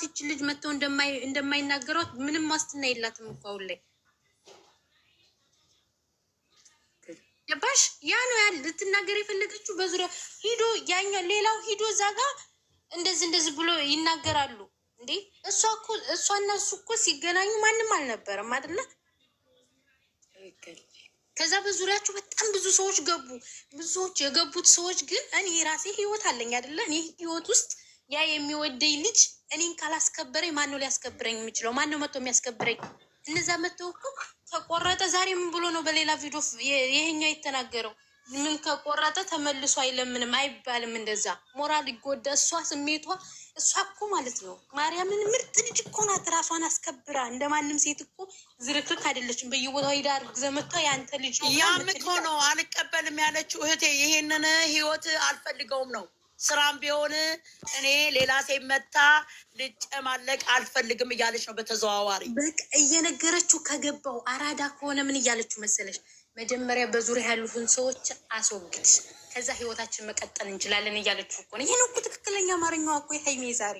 እቺ ልጅ መተው እንደማይናገሯት ምንም ዋስትና የላትም እኮ አሁን ላይ ገባሽ? ያ ነው ያለ ልትናገር የፈለገችው። በዙሪያ ሂዶ ያኛ ሌላው ሂዶ እዛ ጋር እንደዚህ ብሎ ይናገራሉ እንዴ። እሷና እሱ እኮ ሲገናኙ ማንም አልነበረም አይደለ? ከዛ በዙሪያቸው በጣም ብዙ ሰዎች ገቡ። ብዙ ሰዎች የገቡት ሰዎች ግን እኔ የራሴ ህይወት አለኝ አይደለ? እኔ ህይወት ውስጥ ያ የሚወደኝ ልጅ እኔን ካላስከበረኝ ማን ነው ሊያስከብረኝ የሚችለው? ማን ነው መጥቶ የሚያስከብረኝ? እነዛ መጥተው እኮ ተቆረጠ ዛሬ ምን ብሎ ነው በሌላ ቪዲዮ ይሄኛ የተናገረው? ምን ከቆረጠ ተመልሶ አይለምንም አይባልም። እንደዛ ሞራል ይጎዳ። እሷ ስሜቷ እሷ እኮ ማለት ነው ማርያምን ምርጥ ልጅ እኮ ናት። ራሷን አስከብራ እንደማንም ሴት እኮ ዝርክርክ አይደለችም። በየቦታው ሄዳ ዘመቷ ያንተ ልጅ ነው ያምት ሆኖ አልቀበልም ያለችው እህቴ ይሄንን ህይወት አልፈልገውም ነው። ስራም ቢሆን እኔ ሌላ ሴት መታ ልጨማለቅ አልፈልግም እያለች ነው በተዘዋዋሪ በቃ እየነገረችው። ከገባው አራዳ ከሆነ ምን እያለችው መሰለች? መጀመሪያ በዙሪያ ያሉትን ሰዎች አስወግድ፣ ከዛ ህይወታችን መቀጠል እንችላለን እያለችው እኮ ነው። ይሄን እኮ ትክክለኛ አማርኛዋ እኮ የሀይሜ ዛሬ።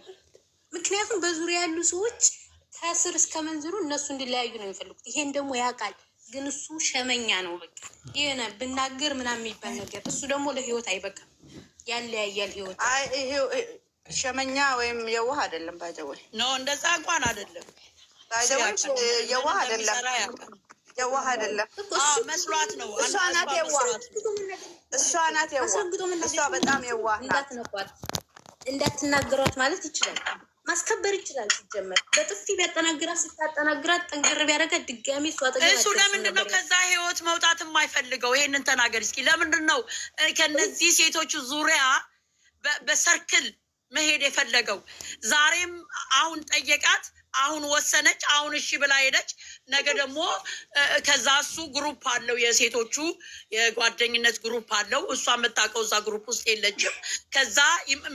ምክንያቱም በዙሪያ ያሉ ሰዎች ከስር እስከ መንዝሩ እነሱ እንዲለያዩ ነው የሚፈልጉት። ይሄን ደግሞ ያውቃል፣ ግን እሱ ሸመኛ ነው። በቃ ይሄን ብናገር ምናምን የሚባል ነገር እሱ ደግሞ ለህይወት አይበቃም። ያለያያል ህይወት። ሸመኛ ወይም የዋህ አይደለም። ባይዘወይ ነው እንደዛ እንኳን አይደለም። ባይዘወይ የዋህ አይደለም። የዋህ አይደለም መስሏት ነው። እሷ ናት የዋህ። እሷ በጣም የዋህ ናት። እንዳትናገሯት ማለት ይችላል፣ ማስከበር ይችላል። ሲጀመር በጥፊ ቢያጠናግራት ስታጠናግራት ጠንቅር ቢያደርጋት ድጋሚ እሱ ለምንድን ነው ከዛ ህይወት መውጣት የማይፈልገው? ይሄንን ተናገር እስኪ። ለምንድን ነው ከነዚህ ሴቶች ዙሪያ በሰርክል መሄድ የፈለገው? ዛሬም አሁን ጠየቃት፣ አሁን ወሰነች፣ አሁን እሺ ብላ ሄደች። ነገ ደግሞ ከዛ እሱ ግሩፕ አለው፣ የሴቶቹ የጓደኝነት ግሩፕ አለው። እሷ የምታውቀው እዛ ግሩፕ ውስጥ የለችም። ከዛ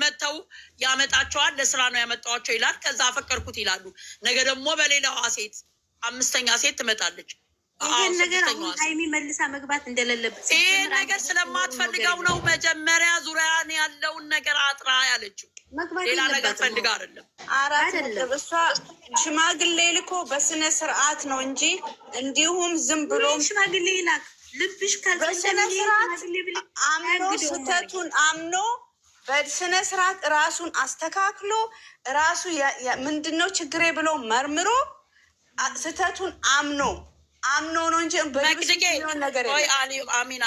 መተው ያመጣቸዋል። ለስራ ነው ያመጣዋቸው ይላል። ከዛ አፈቀርኩት ይላሉ። ነገ ደግሞ በሌላዋ ሴት አምስተኛ ሴት ትመጣለች። ይሄን ነገር አሁን ሀይሚ መልሳ መግባት እንደሌለበት ይሄን ነገር ስለማትፈልገው ነው መጀመሪያ ዙሪያን ያለውን ነገር አጥራ ያለችው። ሌላ ነገር ፈልጋ አይደለም። እሷ ሽማግሌ ልኮ በስነ ስርዓት ነው እንጂ እንዲሁም ዝም ብሎ ሽማግሌ ይላክ ልብሽ በስነ ስርዓት አምኖ ስህተቱን አምኖ በስነ ስርዓት ራሱን አስተካክሎ ራሱ ምንድነው ችግሬ ብሎ መርምሮ ስህተቱን አምኖ ነው እንጂ መቅድጌ ነገር አሚና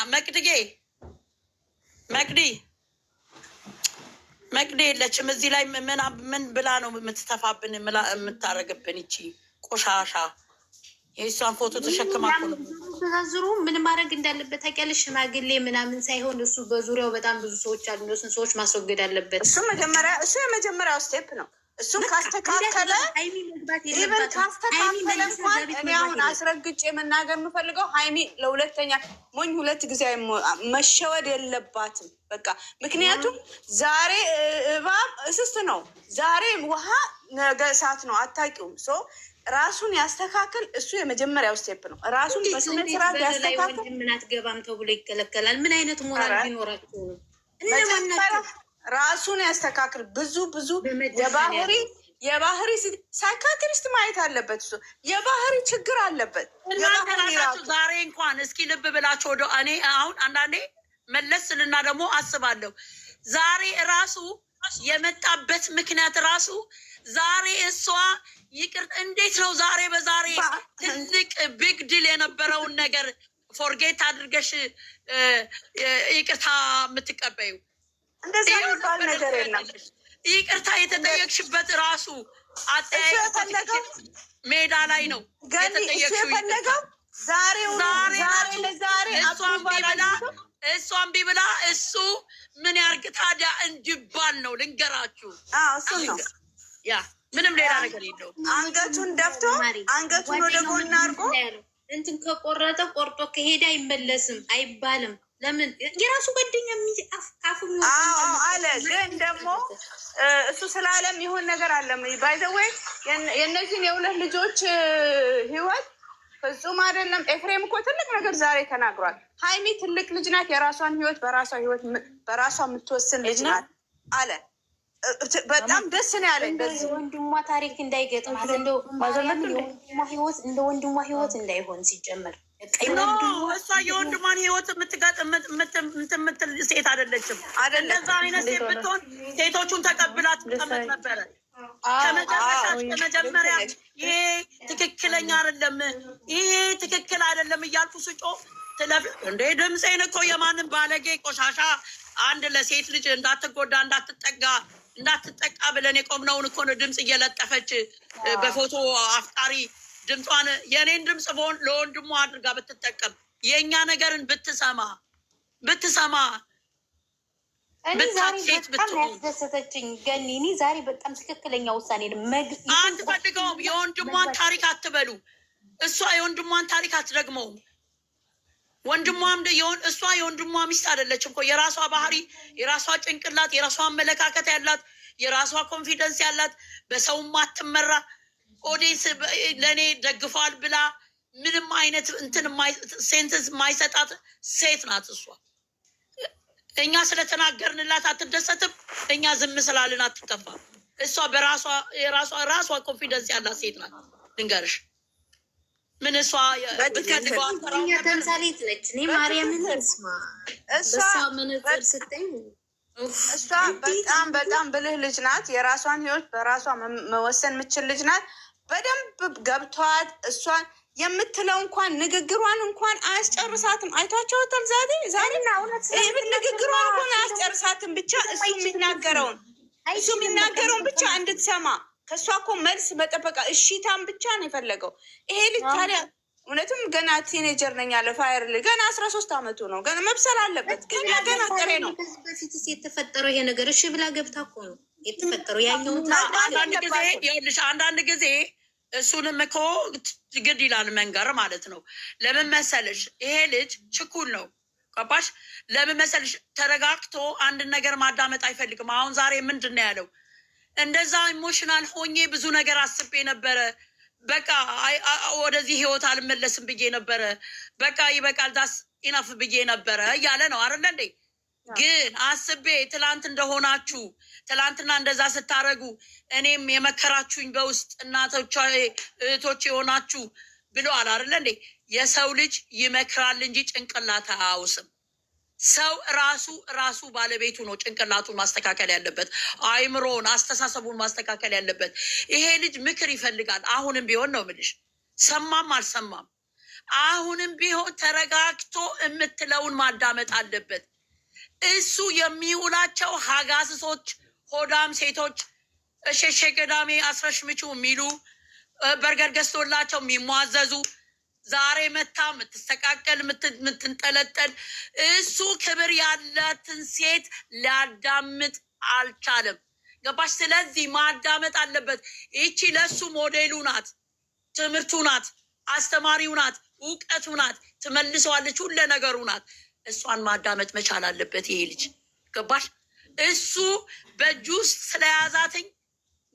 መቅዲ የለችም እዚህ ላይ። ምን ብላ ነው የምትተፋብን የምታረግብን? ይቺ ቆሻሻ የእሷን ፎቶ ተሸክማ ተዛዝሩ ምን ማድረግ እንዳለበት ታውቂያለሽ? ሽማግሌ ምናምን ሳይሆን እሱ በዙሪያው በጣም ብዙ ሰዎች አሉ። እነሱን ሰዎች ማስወገድ አለበት። እሱ የመጀመሪያው ስቴፕ ነው። እሱም ካስተካከለ ኢቨን ካስተካከለ እንኳን እኔ አሁን አስረግጬ መናገር የምፈልገው ሀይሚ ለሁለተኛ ሞኝ ሁለት ጊዜ መሸወድ የለባትም። በቃ ምክንያቱም ዛሬ እባብ እስስት ነው፣ ዛሬ ውሃ ነገ እሳት ነው። አታውቂውም። ሶ ራሱን ያስተካክል። እሱ የመጀመሪያው ስቴፕ ነው። ራሱን በስነ ስርዓት ያስተካክል። ምን አትገባም ተብሎ ይከለከላል? ምን አይነት ሞራል ቢኖራቸው ነው? ራሱን ያስተካክል። ብዙ የባህሪ ሳይካትሪስት ማየት አለበት። እሱ የባህሪ ችግር አለበት። ዛሬ እንኳን እስኪ ልብ ብላችሁ ወደ እኔ አሁን አንዳንዴ መለስ ስልና ደግሞ አስባለሁ። ዛሬ ራሱ የመጣበት ምክንያት ራሱ ዛሬ እሷ ይቅር እንዴት ነው ዛሬ በዛሬ ትልቅ ቢግ ዲል የነበረውን ነገር ፎርጌት አድርገሽ ይቅርታ የምትቀበዩ? እንደዛ የሚባል ነገር የለም። ይቅርታ የተጠየቅሽበት ራሱ አጠያየቅ ሜዳ ላይ ነው የተጠየቅሽው። እሷን ቢብላ እሱ ምን ያርግ ታዲያ እንዲባል ነው ልንገራችሁ። እሱ ነው ያ ምንም ሌላ ነገር የለው። አንገቱን ደፍቶ አንገቱን ወደ ጎን አድርጎ እንትን ከቆረጠ ቆርጦ ከሄደ አይመለስም አይባልም። ለምን የራሱ ጓደኛ አፉ አለ። ግን ደግሞ እሱ ስላለም ይሆን ነገር አለ። ባይ ዘ ወይ የእነዚህን የሁለት ልጆች ህይወት ፍጹም አይደለም። ኤፍሬም እኮ ትልቅ ነገር ዛሬ ተናግሯል። ሀይሚ ትልቅ ልጅ ናት። የራሷን ህይወት በራሷ የምትወስን ልጅ ናት አለ። በጣም ደስ ነው ያለኝ። ወንድሟ ታሪክ እንዳይገጥማት እንደው የወንድሟ ህይወት እንደ ወንድሟ ህይወት እንዳይሆን ሲጀመር እሷ የወንድሟን ህይወት የምትል ሴት አይደለችም። እንደዛ አይነት ሴት ብትሆን ሴቶቹን ተቀብላ ትቀመጥ ነበረ። ከመጀመሪያ ይሄ ትክክለኛ አይደለም፣ ይሄ ትክክል አይደለም እያልኩ ስጮ እንደ ድምፄን እኮ የማንም ባለጌ ቆሻሻ አንድ ለሴት ልጅ እንዳትጎዳ እንዳትጠቃ ብለን የቆምነውን እኮ ነው ድምፅ እየለጠፈች በፎቶ አፍጣሪ ድምጿን የኔን ድምፅ በሆን ለወንድሟ አድርጋ ብትጠቀም የእኛ ነገርን ብትሰማ እኔ ዛሬ በጣም ያስደሰተችኝ ገኒ፣ እኔ ዛሬ በጣም ትክክለኛ ውሳኔ አትፈልገውም። የወንድሟን ታሪክ አትበሉ። እሷ የወንድሟን ታሪክ አትደግመውም። ወንድሟም እሷ የወንድሟ ሚስት አይደለችም እኮ። የራሷ ባህሪ፣ የራሷ ጭንቅላት፣ የራሷ አመለካከት ያላት፣ የራሷ ኮንፊደንስ ያላት፣ በሰውም አትመራ፣ ኦዲንስ ለእኔ ደግፏል ብላ ምንም አይነት እንትን ሴንትስ የማይሰጣት ሴት ናት እሷ። እኛ ስለተናገርንላት አትደሰትም፣ እኛ ዝም ስላልን አትከፋም። እሷ በራሷ ኮንፊደንስ ያላት ሴት ናት። ልንገርሽ ምን እሷ ተምሳሌት ነች። እኔ ማርያምን እሷ መነጽር ስተኝ እሷ በጣም ብልህ ልጅ ናት። የራሷን ህይወት በራሷ መወሰን የምችል ልጅ ናት። በደንብ ገብቷት እሷን የምትለው እንኳን ንግግሯን እንኳን አያስጨርሳትም። አይቷቸውታል። ዛሬ ንግግሯን እንኳን አያስጨርሳትም። ብቻ እሱ የሚናገረውን ብቻ እንድትሰማ ከእሷ እኮ መልስ መጠበቃ እሺታን ብቻ ነው የፈለገው ይሄ ልጅ። ታዲያ እውነትም ገና ቲኔጀር ነኝ ያለ ፋየር ልጅ ገና 13 ዓመቱ ነው። ገና መብሰል አለበት። ገና ጥሬ ነው። በፊትስ የተፈጠረው ይሄ ነገር እሺ ብላ ገብታ እኮ ነው የተፈጠረው። ያኛው አንዳንድ ጊዜ እሱንም እኮ ግድ ይላል መንገር ማለት ነው። ለምን መሰለሽ ይሄ ልጅ ችኩል ነው። ገባሽ? ለምን መሰለሽ ተረጋግቶ አንድን ነገር ማዳመጥ አይፈልግም። አሁን ዛሬ ምንድን ነው ያለው? እንደዛ ኢሞሽናል ሆኜ ብዙ ነገር አስቤ ነበረ። በቃ ወደዚህ ህይወት አልመለስም ብዬ ነበረ። በቃ ይበቃል ዳስ ኢናፍ ብዬ ነበረ እያለ ነው አይደለ እንዴ? ግን አስቤ ትላንትና እንደዛ ስታረጉ እኔም የመከራችሁኝ በውስጥ እናቶች እህቶች የሆናችሁ ብሎ አይደለ እንዴ? የሰው ልጅ ይመክራል እንጂ ጭንቅላት አያውስም። ሰው ራሱ ባለቤቱ ነው ጭንቅላቱን ማስተካከል ያለበት፣ አይምሮን አስተሳሰቡን ማስተካከል ያለበት። ይሄ ልጅ ምክር ይፈልጋል። አሁንም ቢሆን ነው የምልሽ፣ ሰማም አልሰማም አሁንም ቢሆን ተረጋግቶ የምትለውን ማዳመጥ አለበት። እሱ የሚውላቸው ሀጋስሶች፣ ሆዳም ሴቶች እሸሸ ገዳሜ አስረሽምቹ የሚሉ በርገር ገዝቶላቸው የሚሟዘዙ ዛሬ መታ የምትስተቃቀል የምትንጠለጠል እሱ ክብር ያላትን ሴት ሊያዳምጥ አልቻለም። ገባሽ? ስለዚህ ማዳመጥ አለበት። ይቺ ለሱ ሞዴሉ ናት፣ ትምህርቱ ናት፣ አስተማሪው ናት፣ እውቀቱ ናት፣ ትመልሰዋለች፣ ሁለ ነገሩ ናት። እሷን ማዳመጥ መቻል አለበት ይሄ ልጅ። ገባሽ? እሱ በእጁ ውስጥ ስለያዛትኝ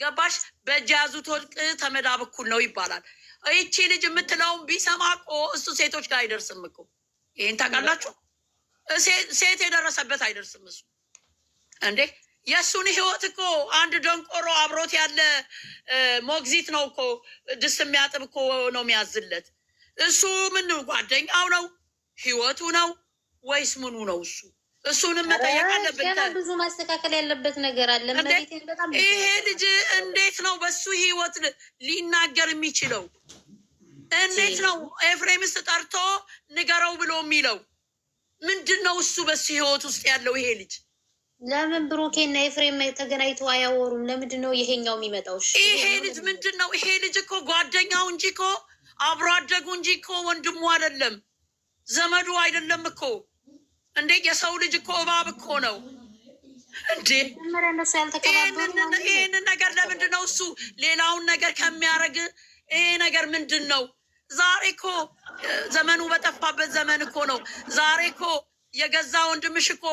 ገባሽ? በእጅ ያዙት ወርቅ ተመዳብ እኩል ነው ይባላል። ይቺ ልጅ የምትለውን ቢሰማ እኮ እሱ ሴቶች ጋር አይደርስም እኮ። ይህን ታውቃላችሁ? ሴት የደረሰበት አይደርስም እሱ እንዴ። የእሱን ህይወት እኮ አንድ ደንቆሮ አብሮት ያለ ሞግዚት ነው እኮ ድስት የሚያጥብ እኮ ነው የሚያዝለት። እሱ ምን ጓደኛው ነው ህይወቱ ነው ወይስ ምኑ ነው? እሱንም መጠየቅ አለብን። ብዙ ማስተካከል ያለበት ነገር አለ። ይሄ ልጅ እንዴት ነው በሱ ህይወት ሊናገር የሚችለው? እንዴት ነው ኤፍሬምስ ጠርቶ ንገረው ብሎ የሚለው? ምንድን ነው እሱ በሱ ህይወት ውስጥ ያለው ይሄ ልጅ? ለምን ብሩኬና ኤፍሬም ተገናኝተው አያወሩም? ለምንድን ነው ይሄኛው የሚመጣው? ይሄ ልጅ ምንድን ነው? ይሄ ልጅ እኮ ጓደኛው እንጂ እኮ አብሮ አደጉ እንጂ እኮ ወንድሙ አይደለም፣ ዘመዱ አይደለም እኮ እንዴ። የሰው ልጅ እኮ እባብ እኮ ነው እንዴ። ይህንን ነገር ለምንድን ነው እሱ ሌላውን ነገር ከሚያደርግ ይሄ ነገር ምንድን ነው? ዛሬ እኮ ዘመኑ በጠፋበት ዘመን እኮ ነው። ዛሬ እኮ የገዛ ወንድምሽ እኮ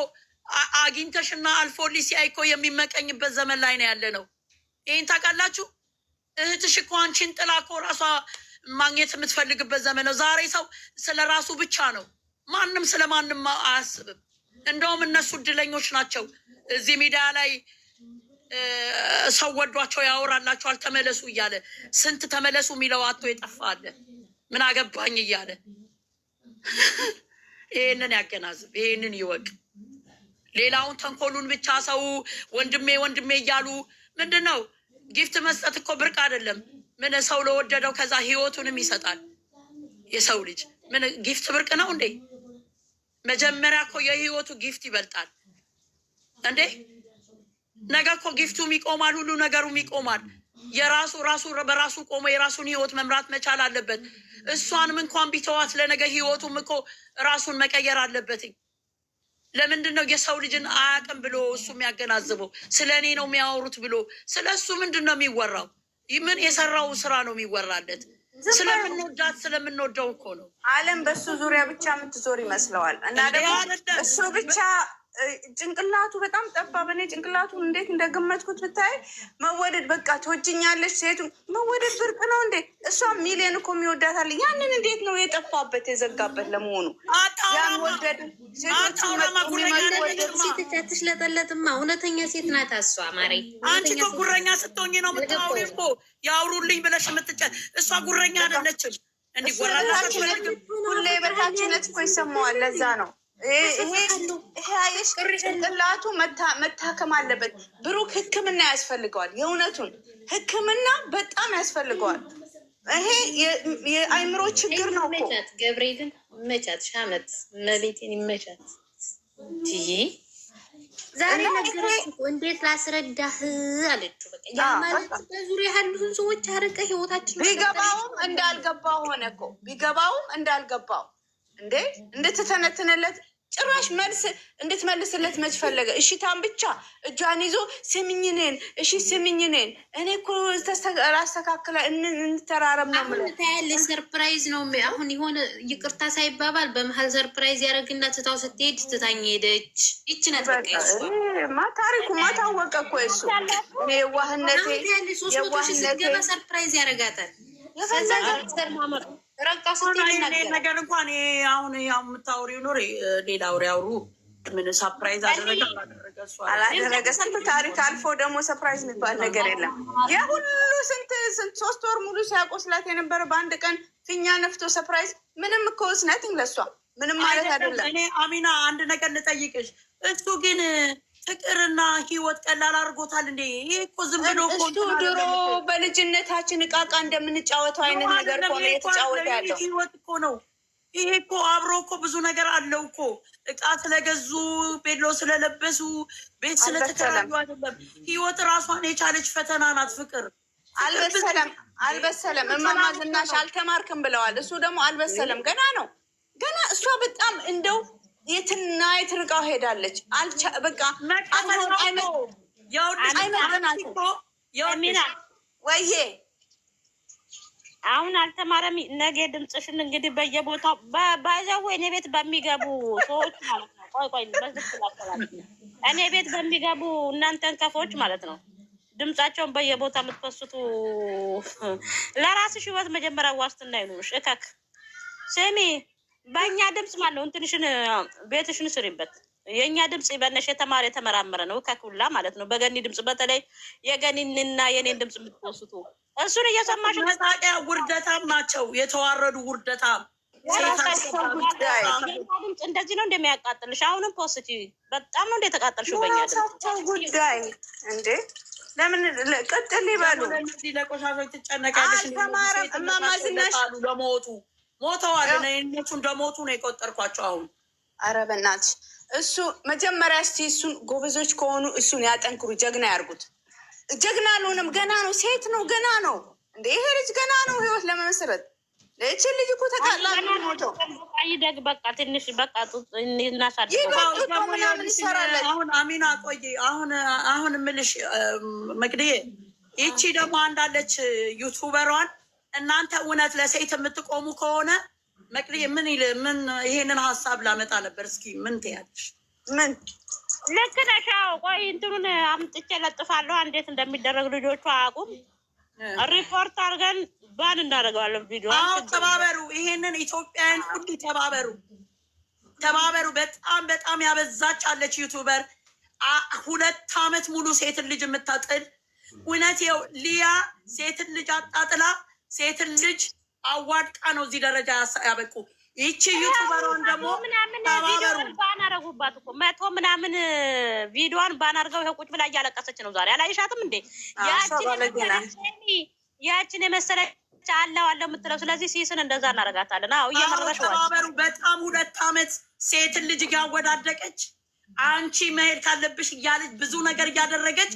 አግኝተሽና አልፎልሽ ሲያይ እኮ የሚመቀኝበት ዘመን ላይ ነው ያለ ነው። ይህን ታውቃላችሁ? እህትሽ እኮ አንቺን ጥላ እኮ ራሷ ማግኘት የምትፈልግበት ዘመን ነው። ዛሬ ሰው ስለ ራሱ ብቻ ነው፣ ማንም ስለ ማንም አያስብም። እንደውም እነሱ እድለኞች ናቸው። እዚህ ሚዲያ ላይ ሰው ወዷቸው ያወራላቸዋል ተመለሱ እያለ ስንት ተመለሱ የሚለው አቶ የጠፋ አለ። ምን አገባኝ እያለ ይሄንን ያገናዝብ፣ ይሄንን ይወቅ። ሌላውን ተንኮሉን ብቻ ሰው ወንድሜ ወንድሜ እያሉ ምንድን ነው ጊፍት መስጠት እኮ ብርቅ አይደለም። ምን ሰው ለወደደው ከዛ ህይወቱንም ይሰጣል። የሰው ልጅ ምን ጊፍት ብርቅ ነው እንዴ? መጀመሪያ እኮ የህይወቱ ጊፍት ይበልጣል እንዴ። ነገ እኮ ጊፍቱም ይቆማል፣ ሁሉ ነገሩም ይቆማል። ራሱ በራሱ ቆሞ የራሱን ህይወት መምራት መቻል አለበት። እሷንም እንኳን ቢተዋት ለነገ ህይወቱም እኮ ራሱን መቀየር አለበትኝ። ለምንድን ነው የሰው ልጅን አያውቅም ብሎ እሱ የሚያገናዝበው? ስለ እኔ ነው የሚያወሩት ብሎ ስለ እሱ ምንድን ነው የሚወራው? ምን የሰራው ስራ ነው የሚወራለት? ስለምንወደው እኮ ነው። ዓለም በሱ ዙሪያ ብቻ የምትዞር ይመስለዋል። እና ደግሞ እሱ ብቻ ጭንቅላቱ በጣም ጠባብ። እኔ ጭንቅላቱን እንዴት እንደገመትኩት ብታይ መወደድ በቃ ትወጅኛለች ሴቱ መወደድ ብርቅ ነው እንዴ? እሷ ሚሊዮን እኮ የሚወዳታል። ያንን እንዴት ነው የጠፋበት የዘጋበት? ለመሆኑ ያን ወደድ ሴቶች ለጠለጥማ እውነተኛ ሴት ናት እሷ። ማሬ አንቺ እኮ ጉረኛ ስትሆኝ ነው የምታወሪ እኮ ያውሩልኝ ብለሽ የምትጨ እሷ ጉረኛ አይደለችም። እንዲጎራላች ሁሌ በታችነት እኮ ይሰማዋል። ለዛ ነው ይሄ አየሽ፣ ጭንቅላቱ መታከም አለበት። ብሩክ ሕክምና ያስፈልገዋል። የእውነቱን ሕክምና በጣም ያስፈልገዋል። ይሄ የአይምሮ ችግር ነው እኮ። ገብርኤልን ይመቻት፣ ሻመት መቤቴን ይመቻት። ዛሬ ነገረች እንዴት ላስረዳህ አለችው። በቃ ያ ማለት በዙሪያ ያሉትን ሰዎች አርቀ ህይወታችን ቢገባውም እንዳልገባው ሆነ እኮ። ቢገባውም እንዳልገባው እንዴ እንድትተነትንለት ጭራሽ መልስ እንድትመልስለት መች ፈለገ? እሺታን ብቻ እጇን ይዞ ስምኝኔን እሺ ስምኝኔን እኔ እኮ ላስተካክለ እንተራረም ነው ማለት ታያለሽ። ሰርፕራይዝ ነው አሁን የሆነ ይቅርታ ሳይባባል በመሀል ሰርፕራይዝ ያደረግና ትታው ስትሄድ ትታኝ ሄደች። ይችነት በቃ ታሪኩ ማታወቀ እኮ እሱ የዋህነቴ ስትገባ ሰርፕራይዝ ያደርጋታል። ነገር እንኳን አሁን የምታወሪው ኖር ሌላ ወሬ አውሩ። ምን ሰፕራይዝ አላደረገ ስንት ታሪክ አልፎ ደግሞ ሰፕራይዝ የሚባል ነገር የለም። የሁሉ ስንት 3 ወር ሙሉ ሲያቆስላት የነበረ በአንድ ቀን ፊኛ ነፍቶ ሰፕራይዝ ምንም እኮ ስነትኝ ለሷ ምንም ማለት አይደለም። እኔ አሚና አንድ ነገር ልጠይቅሽ። እሱ ግን ፍቅርና ህይወት ቀላል አድርጎታል እንዴ? ይሄ እኮ ዝም ብሎ እሱ ድሮ በልጅነታችን እቃቃ እንደምንጫወተው አይነት ነገር እኮ ነው የተጫወተ ያለው። ህይወት እኮ ነው ይሄ እኮ አብሮ እኮ ብዙ ነገር አለው እኮ። እቃ ስለገዙ ቤሎ ስለለበሱ ቤት ስለተከራዩ አይደለም። ህይወት ራሷን የቻለች ፈተና ናት። ፍቅር አልበሰለም። እማማ ዝናሽ አልተማርክም ብለዋል። እሱ ደግሞ አልበሰለም፣ ገና ነው ገና። እሷ በጣም እንደው የትና የትርቃው ሄዳለች። በቃ ወይዬ አሁን አልተማረም። ነገ ድምፅሽን እንግዲህ በየቦታው ባዛው እኔ ቤት በሚገቡ ሰዎች ማለት ነው። ቆይ እኔ ቤት በሚገቡ እናንተን ከፎች ማለት ነው ድምፃቸውን በየቦታ የምትፈሱቱ ለራስሽ ህይወት መጀመሪያ ዋስትና ይኑርሽ። እከክ ስሚ በእኛ ድምፅ ማለት ነው እንትንሽን ቤትሽን ስሪበት። የእኛ ድምፅ በነሽ የተማረ የተመራመረ ነው ከኩላ ማለት ነው። በገኒ ድምፅ በተለይ የገኒንና የኔን ድምፅ የምትወስቱ እሱን እየሰማሽ መሳቂያ ውርደታም ናቸው። የተዋረዱ ውርደታም ድምፅ እንደዚህ ነው እንደሚያቃጥልሽ። አሁንም ፖስቲ በጣም ነው እንደተቃጠልሽው በእኛ ድምፅ ጉዳይ እንዴ። ለምን ቀጥል ይበሉ። ለቆሻሾች ትጨነቃለሽ። አልተማረም እማማ ዝናሽ ለሞቱ ሞተዋል። እነሱ እንደሞቱ ነው የቆጠርኳቸው። አሁን ኧረ በእናትሽ እሱ መጀመሪያ እስቲ እሱን ጎበዞች ከሆኑ እሱን ያጠንክሩ፣ ጀግና ያርጉት። ጀግና አልሆነም፣ ገና ነው፣ ሴት ነው፣ ገና ነው እንደ ይሄ ልጅ ገና ነው ህይወት ለመመስረት። ለእቺ ልጅ እኮ ተቃላ ሞተው ይደግ በቃ ትንሽ በቃ እናሳድገው ምናምን ይሰራለን። አሁን አሚና ቆይ አሁን ምልሽ መቅድዬ ይቺ ደግሞ አንዳለች ዩቱበሯን እናንተ እውነት ለሴት የምትቆሙ ከሆነ መቅድዬ ምን ይሄንን ሀሳብ ላመጣ ነበር። እስኪ ምን ትያለሽ? ምን ልክ ነሽ። ቆይ እንትኑን አምጥቼ ለጥፋለሁ። እንዴት እንደሚደረግ ልጆቹ አያውቁም። ሪፖርት አድርገን ባን እናደርገዋለን። ቪዲዮ ተባበሩ። ይሄንን ኢትዮጵያን ሁሉ ተባበሩ። በጣም ያበዛች አለች ዩቱበር 2 ዓመት ሙሉ ሴትን ልጅ የምታጥል እውነት ይኸው ሊያ ሴትን ልጅ አጣጥላ ሴትን ልጅ አዋድቃ ነው እዚህ ደረጃ ያበቁ። ይቺ ዩቱበሯን ደግሞ ቪዲዮን ባን አረጉባት እኮ 100 ምናምን ቪዲዮን ባን አርገው ይሄ ቁጭ ብላ እያለቀሰች ነው ዛሬ። አላይሻትም እንዴ? ያችን የመሰለች አለው የምትለው። ስለዚህ ሲስን እንደዛ እናረጋታለን። አዎ እየመረረሽ ተባበሩ። በጣም 2 ዓመት ሴትን ልጅ እያወዳደቀች አንቺ መሄድ ካለብሽ እያለች ብዙ ነገር እያደረገች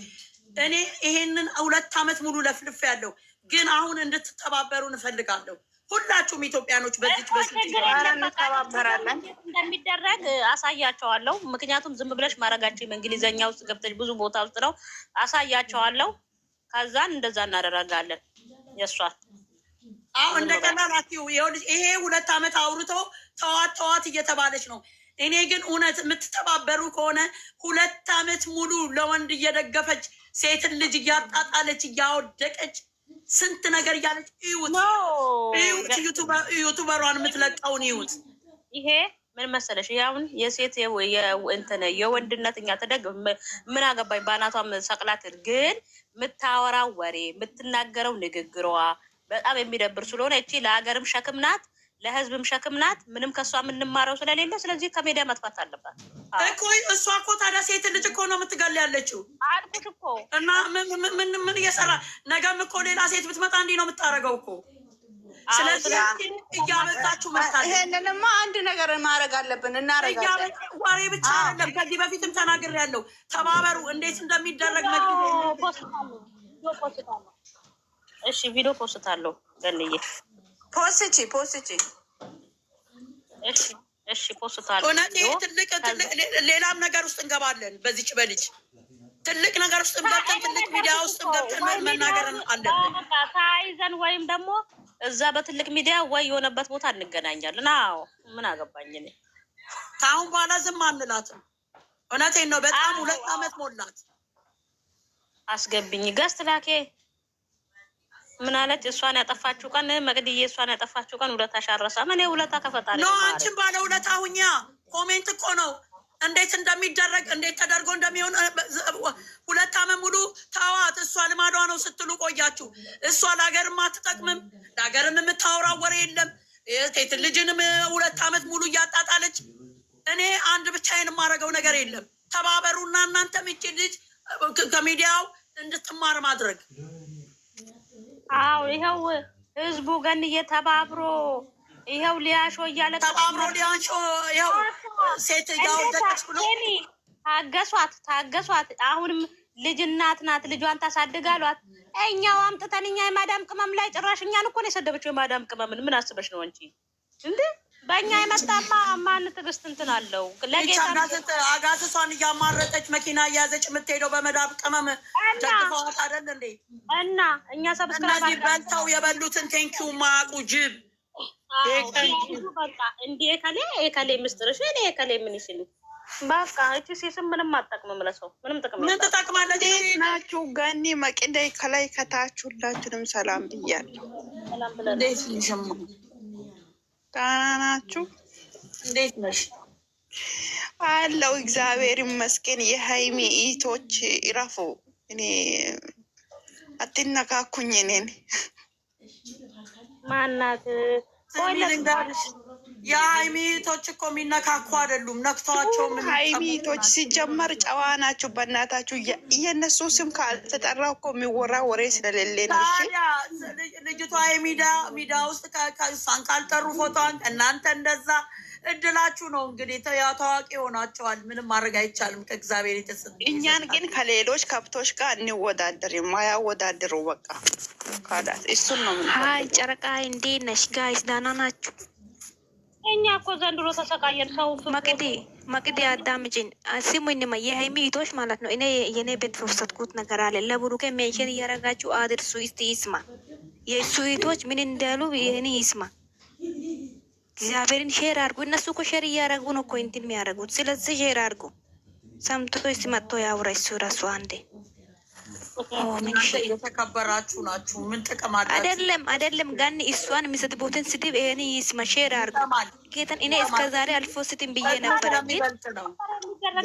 እኔ ይሄንን 2 ዓመት ሙሉ ለፍልፍ ያለው ግን አሁን እንድትተባበሩ እንፈልጋለሁ። ሁላችሁም ኢትዮጵያኖች በዚች እንተባበራለን። እንደሚደረግ አሳያቸዋለሁ። ምክንያቱም ዝም ብለሽ ማረጋችሁ በእንግሊዘኛ ውስጥ ገብተሽ ብዙ ቦታ ውስጥ ነው። አሳያቸዋለሁ። ከዛን እንደዛ እናደርጋለን። የሷት አሁን እንደገና ናችሁ ይሄ 2 ዓመት አውርቶ ተዋት እየተባለች ነው። እኔ ግን እውነት የምትተባበሩ ከሆነ 2 ዓመት ሙሉ ለወንድ እየደገፈች ሴትን ልጅ እያጣጣለች እያወደቀች ስንት ነገር እያለች ይዩት ዩቱበሯን የምትለቀውን ይዩት። ይሄ ምን መሰለሽ ያሁን የሴት እንትን የወንድነት እኛ ተደግ ምን አገባኝ ባናቷም ሰቅላት። ግን የምታወራው ወሬ የምትናገረው ንግግሯ በጣም የሚደብር ስለሆነ እቺ ለሀገርም ሸክም ናት፣ ለህዝብም ሸክም ናት። ምንም ከሷ የምንማረው ስለሌለ ስለዚህ ከሜዲያ መጥፋት አለባት እኮ። እሷ እኮ ታዲያ ሴት ልጅ እኮ ነው የምትገል ያለችው አልኩሽ እኮ። እና ምን እየሰራ ነገም እኮ ሌላ ሴት ብትመጣ እንዲህ ነው የምታደርገው እኮ። ስለዚህ እያበዛችሁ መታለ። ይሄንንማ አንድ ነገር ማድረግ አለብን፣ እናረጋለን። ወሬ ብቻ አይደለም። ከዚህ በፊትም ተናግሬያለሁ። ተባበሩ። እንዴት እንደሚደረግ እሺ ቪዲዮ ፖስታለሁ። ገንዬ ፖስቺ እሺ ፖስታለሁ። እውነት ይሄ ትልቅ ሌላም ነገር ውስጥ እንገባለን። በዚች በልጅ ትልቅ ነገር ውስጥ ገብተን ትልቅ ሚዲያ ውስጥ ገብተን መናገር አለብን። ታይዘን ወይም ደግሞ እዛ በትልቅ ሚዲያ ወይ የሆነበት ቦታ እንገናኛለን። አዎ ምን አገባኝ እኔ። ከአሁን በኋላ ዝም አንላትም። እውነቴን ነው። በጣም 2 ዓመት ሞላት። አስገብኝ ገስት ላኬ ምን አለች? እሷን ያጠፋችው ቀን መቅድዬ፣ እሷን ያጠፋችው ቀን ውለታ ሻረሳ። እኔ ውለታ ከፈጣሪ ነው። አንቺን ባለ ውለታ ሁኛ። ኮሜንት እኮ ነው እንዴት እንደሚደረግ እንዴት ተደርጎ እንደሚሆን 2 ዓመት ሙሉ ተዋት። እሷ ልማዷ ነው ስትሉ ቆያችሁ። እሷ ለሀገርም አትጠቅምም፣ ለሀገርም የምታወራው ወሬ የለም። ሴት ልጅንም 2 ዓመት ሙሉ እያጣጣለች። እኔ አንድ ብቻዬን የማደርገው ነገር የለም። ተባበሩና እናንተም ይቺ ልጅ ከሚዲያው እንድትማር ማድረግ። አዎ ይኸው ህዝቡ ገን እየተባብሮ ይኸው ሊያሾ እያለ ተባብሮ ሊያሾ ይኸው ሴት እያወደቀች ብሎ ታገሷት። አሁንም ልጅ እናት ናት፣ ልጇን ታሳድጋሏት። እኛው አምጥተን እኛ የማዳም ቅመም ላይ ጭራሽ እኛን እኮ ነው የሰደበችው። የማዳም ቅመምን ምን አስበሽ ነው እንጂ እንዴ? በእኛ የመጣማ ማን ትዕግስት እንትን አለው። አጋስሷን እያማረጠች መኪና እያዘች የምትሄደው በመዳብ ቅመም ደግፈዋት አይደል እንዴ? እና እኛ ሰብስክራይብ እነዚህ በልተው የበሉትን ቴንኪው ማቁ ጅብ በቃ እንዴ ከሌ ምስጥርሽ እኔ ከሌ ምን ይችሉ በቃ እቺ ሲስም ምንም አጠቅምም። ለሰው ምንም ጥቅም ምን ትጠቅማለች? ናችሁ ገኒ መቅደ ከላይ ከታች ሁላችሁንም ሰላም ብያለሁ። ሰላም ብለን እንዴት ይሽሙ ደህና ናችሁ? እንዴት ነሽ? አለው እግዚአብሔር ይመስገን። የሃይሚ ኢቶች ይረፉ። እኔ አትነካኩኝ። እኔን ማናት የሃይሚ ኢቶች እኮ የሚነካኩ አይደሉም። ነክተዋቸው ምን ሃይሚ ኢቶች ሲጀመር ጨዋ ናችሁ። በእናታችሁ የእነሱ ስም ካልተጠራ እኮ የሚወራ ወሬ ስለሌለ ነው። ልጅቷ የሚዲያ ውስጥ እሷን ካልጠሩ ፎቶዋን እናንተ እንደዛ እድላችሁ ነው እንግዲህ። ታዋቂ ሆናቸዋል። ምንም ማድረግ አይቻልም። ከእግዚአብሔር የተሰጠ እኛን ግን ከሌሎች ከብቶች ጋር እንወዳደር። ማያወዳድሩ በቃ ካላት እሱን ነው። ሀይ ጨረቃ እንዴት ነሽ? ጋይስ ደህና ናችሁ? እኛ እኮ ዘንድሮ ተሰቃየን። ሰው መቅዲ አዳምጪኝ ስሙኝማ። የሃይሚ ኢቶች ማለት ነው። እኔ የኔ ቤት ወሰድኩት ነገር አለ። ለብሩኬ ሜንሽን እያረጋችሁ አድርሱ። እስቲ ይስማ፣ የእሱ ኢቶች ምን እንዳሉ ይህን ይስማ። እግዚአብሔርን ሼር አድርጉ። እነሱ እኮ ሼር እያደረጉ ነው እኮ እንትን የሚያደርጉት። ስለዚህ ሼር አድርጉ። ሰምቶ ስ መጥቶ ያውራ እሱ ራሱ አንዴ። የተከበራችሁ ናችሁ። ምን ጥቅም አለ? አይደለም ጋኒ እሷን የሚሰጥቦትን ስድብ ይሄን ይስማ። ሼር አድርጉ። ጌታን እኔ እስከ ዛሬ አልፎስትም ብዬ ነበረ።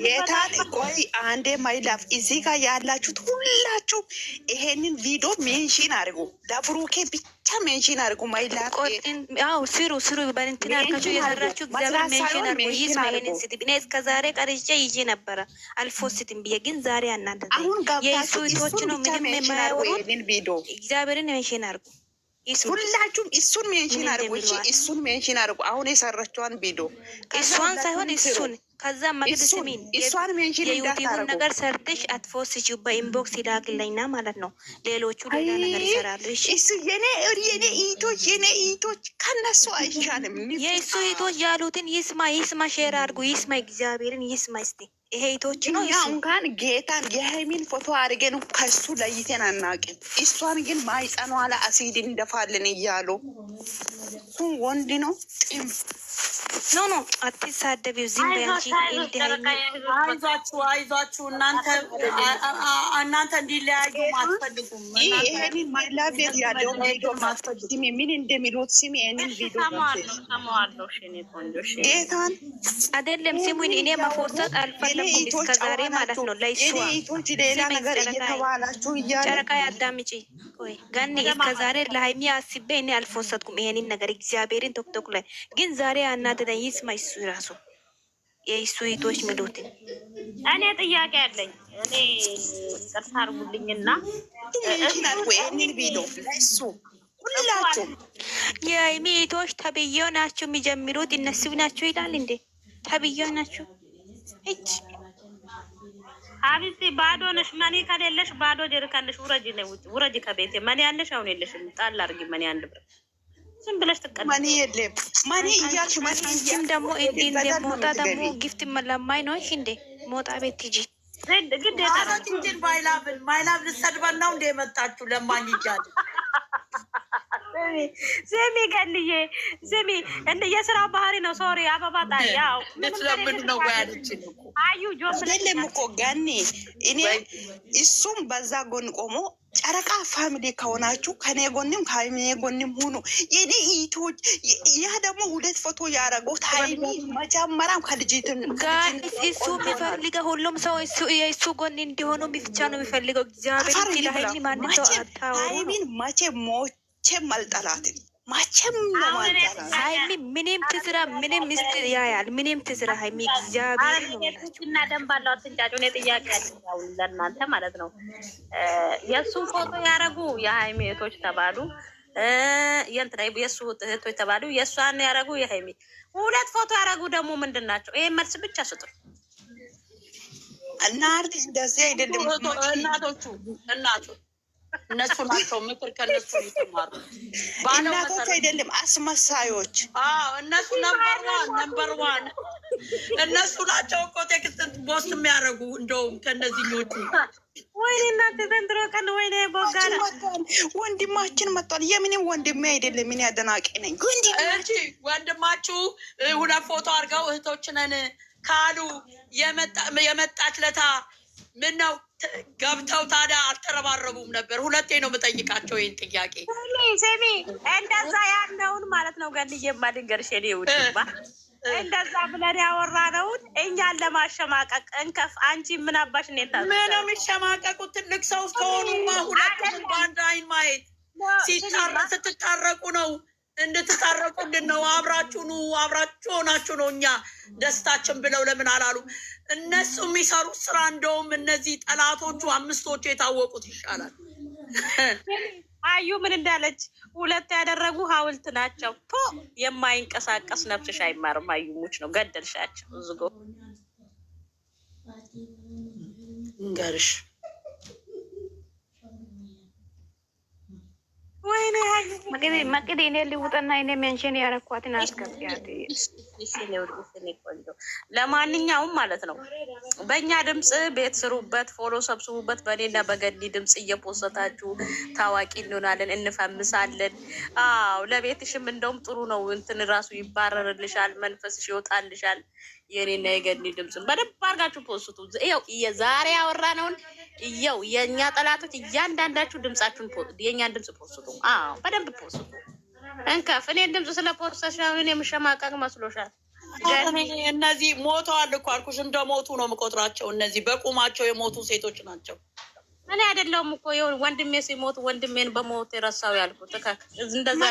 ጌታን ቆይ አንዴ ማይላፍ እዚህ ጋር ያላችሁት ሁላችሁ ይሄንን ቪዲዮ ሜንሽን አድርጉ። ለብሩኬ ብቻ ሜንሽን አድርጉ። ማይላፍ አው ስሩ በእንትና አርካችሁ የሰራችሁ እግዚአብሔር ሜንሽን አድርጉ። ይስማ ይሄንን ስድብ እኔ እስከ ዛሬ ቀርጬ ይዤ ነበረ አልፎስትም ብዬ፣ ግን ዛሬ አናደደ። የሱ ቶች ነው ምንም የማያወሩት። እግዚአብሔርን ሜንሽን አድርጉ ሁላችሁም እሱን ሜንሽን አድርጉ። እሺ እሱን ሜንሽን አድርጉ። አሁን የሰራችኋን ቪዲዮ እሷን ሳይሆን እሱን ከዛ መቅደስ ስሚን እሷን ሜንሽን የዩቲዩብ ነገር ሰርተሽ አትፎስቺው በኢንቦክስ ይላክልኝና ማለት ነው። ሌሎቹ ሌላ ነገር ይሰራሉ። እሺ እሱ የኔ ኢቶች ከነሱ አይሻልም። የእሱ ኢቶች ያሉትን ይስማ ሼር አድርጉ። ይስማ እግዚአብሔርን ይስማ። እስቲ ይሄ ኢቶች ነው። እኛ እንኳን ጌታን የሃይሚን ፎቶ አድርገን ከሱ ለይተን አናውቅም። እሷን ግን ማይጸኗ ላይ አሲድ እንደፋልን እያሉ እሱን ወንድ ነው ጢም ኖ አትሳደቢው። ዝም በያንቺ አይዟችሁ እናንተ እንዲለያዩ አትፈልጉም። ይሄንን ማላቤት ያለው ቪዲዮ ማስፈጅም ምን እንደሚሉት ስሚ። ይሄንን ቪዲዮ ጌታን አይደለም ስሙኝ። እኔ መፎሰት አልፈለኩም እስከዛሬ ማለት ነው። ለይሷ ኢቶች ሌላ ነገር እየተባላችሁ እያለ ጨረቃ ያዳምጪ። ቆይ ገኒ እስከዛሬ ለሃይሚ አስቤ እኔ አልፎሰትኩም ይሄንን ነገር እግዚአብሔርን ቶክቶክ ላይ ግን ዛሬ አናደደኝ። ይስማ እሱ ራሱ የእሱ ኢቶች ሚሉትን እኔ ጥያቄ አለኝ። እኔ ቅርታ አርጉልኝና ይሄንን ቪዲዮ ለሱ ሁላችሁ የሃይሚ ኢቶች ተብዬው ናቸው የሚጀምሩት እነሱ ናቸው ይላል እንዴ? ተብዬው ናቸው። እጭ አቢሲ ባዶ ነሽ። መኔ ከሌለሽ ባዶ ጀርካንሽ ውረጅ ነው ውረጅ ከቤቴ። መኔ ያለሽ አሁን የለሽም። ጣል አርጊ መኔ አንድ ብር ዝም ብለሽ ተቀበል። ማን የለም ማን እያልሽ ማንንም ደግሞ እንደ ሞጣ ደግሞ ጊፍት መለማኝ ነው። እሺ እንዴ ሞጣ ቤት ሂጂ ግዴታ ነው እንጂ ማይላብ ልትሰድበን ነው እንደ የመጣችሁ ለማኝ ይጃል። ስሚ ገንዬ ስሚ፣ እንደ የስራው ባህሪ ነው። ሶሪ አበባ ጣል ያው ለምን ነው ያለችኝ እኮ አዩ ጆም ለለም እኮ ገኒ እኔ እሱም በዛ ጎን ቆሞ ጨረቃ ፋሚሊ ከሆናችሁ ከኔ ጎንም ከሃይሚ ጎንም ሁኑ። የኔ ኢቶች ያ ደግሞ ሁለት ፎቶ ያረጉት ሃይሚ መጀመሪያም ከልጅትን ጋይስ እሱ የሚፈልገው ሁሉም ሰው የእሱ ጎን እንዲሆኑ ብቻ ነው የሚፈልገው። እግዚአብሔር ሲል ሃይሚ ማንም ሰው አታወሩ። ሃይሚን መቼም አልጠላትም። ማቸም ነው ማለት ሃይሚ ምንም ትስራ ምንም ምስጢር ያያል። ምንም ትስራ ሃይሚ እግዚአብሔር ነው እና ደንብ አለው። አትንጫጩ። እኔ ጥያቄ ያለው ለእናንተ ማለት ነው። የእሱን ፎቶ ያረጉ የሃይሚ እህቶች ተባሉ፣ የእንትና የእሱ እህቶች ተባሉ። የእሷን ያረጉ የሃይሚ ሁለት ፎቶ ያረጉ ደግሞ ምንድን ናቸው? ይሄ መልስ ብቻ ስጡ። እናት እንደዚህ አይደለም። እናቶቹ እነሱ ናቸው። ምክር ከነሱ ይተማሩ። እናቶች አይደለም አስመሳዮች። እነሱ ነምበር ዋን እነሱ ናቸው እኮ ቴክስት ቦስት የሚያደርጉ። እንደውም ከእነዚህኞቹ ወይኔ እናንተ ዘንድሮ ቀን ወይኔ ቦጋላ ወንድማችን መጥቷል። የምንም ወንድሜ አይደለም። ምን ያደናቂ ነኝ እንጂ ወንድማችሁ ሁለት ፎቶ አድርገው እህቶችነን ካሉ የመጣች ለታ ምን ነው ገብተው ታዲያ አልተረባረቡም ነበር? ሁለቴ ነው የምጠይቃቸው ይህን ጥያቄ። ስሚ እንደዛ ያለውን ማለት ነው ገንዬ ማድንገርሽ ኔ ውድባ እንደዛ ብለን ያወራነውን እኛን ለማሸማቀቅ እንከፍ። አንቺ ምን አባሽ ኔታ ምን የሚሸማቀቁ? ትልቅ ሰው ከሆኑማ ሁለቱም በአንድ አይን ማየት ስትታረቁ ነው እንድትታረቁልን ነው። አብራችሁኑ አብራችሁ ሆናችሁ ነው እኛ ደስታችን ብለው ለምን አላሉ? እነሱ የሚሰሩት ስራ እንደውም እነዚህ ጠላቶቹ አምስቶቹ የታወቁት ይሻላል። አዩ ምን እንዳለች ሁለት ያደረጉ ሀውልት ናቸው። ቶ የማይንቀሳቀስ ነፍስሽ አይማርም። አዩ ሙች ነው ገደልሻቸው። ዝጎ እንገርሽ ወይኔ መቅድ እኔ ልውጥና እኔ ሜንሽን ያረኳትን አስገቢያት። ለማንኛውም ማለት ነው በእኛ ድምፅ ቤት ስሩበት፣ ፎሎ ሰብስቡበት። በእኔና በገኒ ድምፅ እየፖሰታችሁ ታዋቂ እንሆናለን፣ እንፈምሳለን። አዎ ለቤትሽም እንደውም ጥሩ ነው። እንትን ራሱ ይባረርልሻል፣ መንፈስሽ ይወጣልሻል። የኔና የገኒ ድምፅን በደንብ አድርጋችሁ ፖስቱ። ይኸው የዛሬ ያወራነውን ይኸው የእኛ ጠላቶች እያንዳንዳችሁ ድምፃችሁን የእኛን ድምፅ ፖስቱ። አዎ በደንብ ፖስቱ። እንከፍ እኔ ድምፅ ስለ ፖርሰሽ አሁን የምሸማቀቅ መስሎሻል? እነዚህ ሞተዋል እኮ አልኩሽ። እንደሞቱ ነው የምቆጥራቸው። እነዚህ በቁማቸው የሞቱ ሴቶች ናቸው። እኔ አይደለሁም እኮ ወንድሜ ሲሞት ወንድሜን በሞት የረሳው ያልኩት። እንደዛ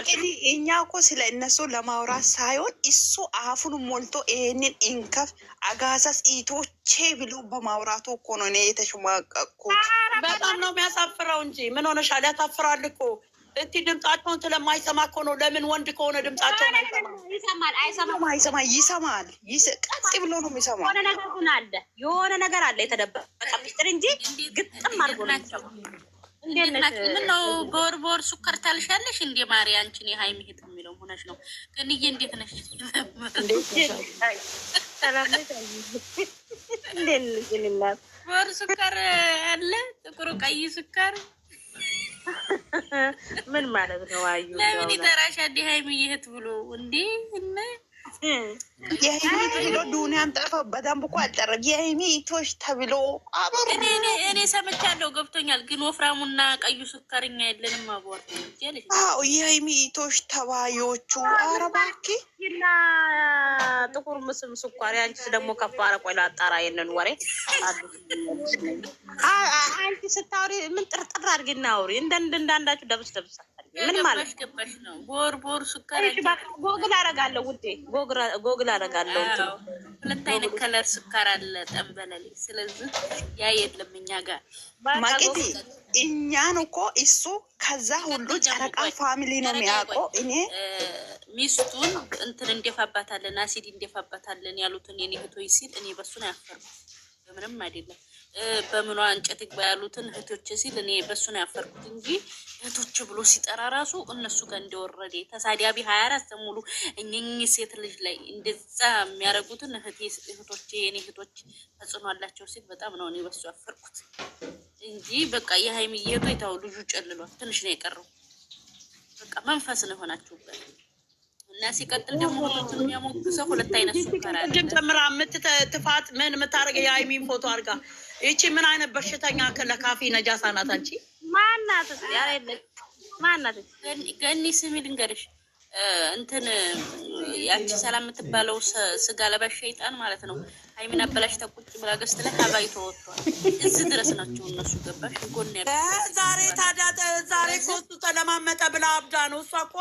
እኛ እኮ ስለ እነሱ ለማውራት ሳይሆን እሱ አፉን ሞልቶ ይሄንን እንከፍ አጋሳስ ኢቶቼ ብሎ በማውራቱ እኮ ነው እኔ የተሸማቀቅኩት። በጣም ነው የሚያሳፍረው እንጂ ምን ሆነሻል? ያሳፍራል እኮ እቲ ድምጻቸውን ስለማይሰማ እኮ ነው። ለምን ወንድ ከሆነ ድምጻቸውን ይሰማል? ይሰማል። ቀጥ ብሎ ነው የሚሰማው። የሆነ ነገር አለ የተደበቀ ሚስጥር እንጂ ግጥም አድርጎ ነው። ምነው ቦርቦር ሱከር ታልሻለሽ እንዴ ማሪ? አንቺን የሀይሚ እህት የሚለው ሆነሽ ነው። ገንዬ እንዴት ነሽ? ቦር ሱከር አለ፣ ጥቁሩ ቀይ ሱከር ምን ማለት ነው? አዩ ለምን ይጠራሻል ሀይሚ እህት ብሎ እንዴ? እና የሀይሚ ተብሎ ዱኒያም ጠፋው። በደንብ እኮ አልጠረም። የሀይሚ ኢቶች ተብሎ አበሩ። እኔ ሰምቻለሁ፣ ገብቶኛል። ግን ወፍራሙና ቀዩ ሱከርኛ የለንም። አቧርት ይልሽ። አዎ የሀይሚ ኢቶች ተባዮቹ አረባኪ እና ጥቁር ምስም ስኳር። አንቺስ ደግሞ ከፋረ። ቆይ ላጣራ የነን ወሬ አንቺ ስታወሪ ምን ጥርጥር አድርጊና አውሪ። እንዳንዳችሁ ደብስ ምን ማለት ገባሽ ነው? ቦር ሱከር ጎግል አደርጋለሁ ውዴ፣ ጎግል አደርጋለሁ። ሁለት አይነት ከለር ሱከር አለ ጠንበለሌ። ስለዚህ ያ የለም እኛ ጋር ማቄቲ። እኛን እኮ እሱ ከዛ ሁሉ ጨረቃ ፋሚሊ ነው የሚያውቀው። እኔ ሚስቱን እንትን እንደፋባታለን፣ አሲድ እንደፋባታለን ያሉትን የኔ እህቶች ሲል እኔ በሱን አያፈርኩት። በምንም አይደለም በምኗ እንጨት ግባ ያሉትን እህቶች ሲል እኔ በሱን ያፈርኩት እንጂ እህቶች ብሎ ሲጠራ ራሱ እነሱ ጋር እንደወረደ ተሳዲያቢ 24 ሙሉ እኚህ ሴት ልጅ ላይ እንደዛ የሚያደርጉትን እህቶች የኔ እህቶች ተጽዕኖ አላቸው ሲል በጣም ነው እኔ በሱ ያፈርኩት እንጂ በቃ የሀይሚ እህቶ የታው ልጁ ጨልሏል። ትንሽ ነው የቀረው። በቃ መንፈስ ነው የሆናችሁበት። እና ሲቀጥል ደግሞ ሁለቱን የሚያሞግሰው ሁለት አይነት ሱከር አለ። ጀምራ የምትትፋት ምን የምታደርገ የሀይሚን ፎቶ አድርጋ ይቺ ምን አይነት በሽተኛ ለካፌ ነጃሳ ናት? አንቺ ማናት? ማናት? ገኒ ስሚ ልንገርሽ፣ እንትን ያቺ ሰላም የምትባለው ስጋ ለባሽ ሸይጣን ማለት ነው። ሀይሚን አበላሽ ተቁጭ ብላ ገስት ላይ ሀባይ ተወጥቷል። እዚህ ድረስ ናቸው እነሱ። ገባሽ? ጎን ያለ ዛሬ ታዲያ ዛሬ ኮስቱ ተለማመጠ ብላ አብዳ ነው እሷ እኮ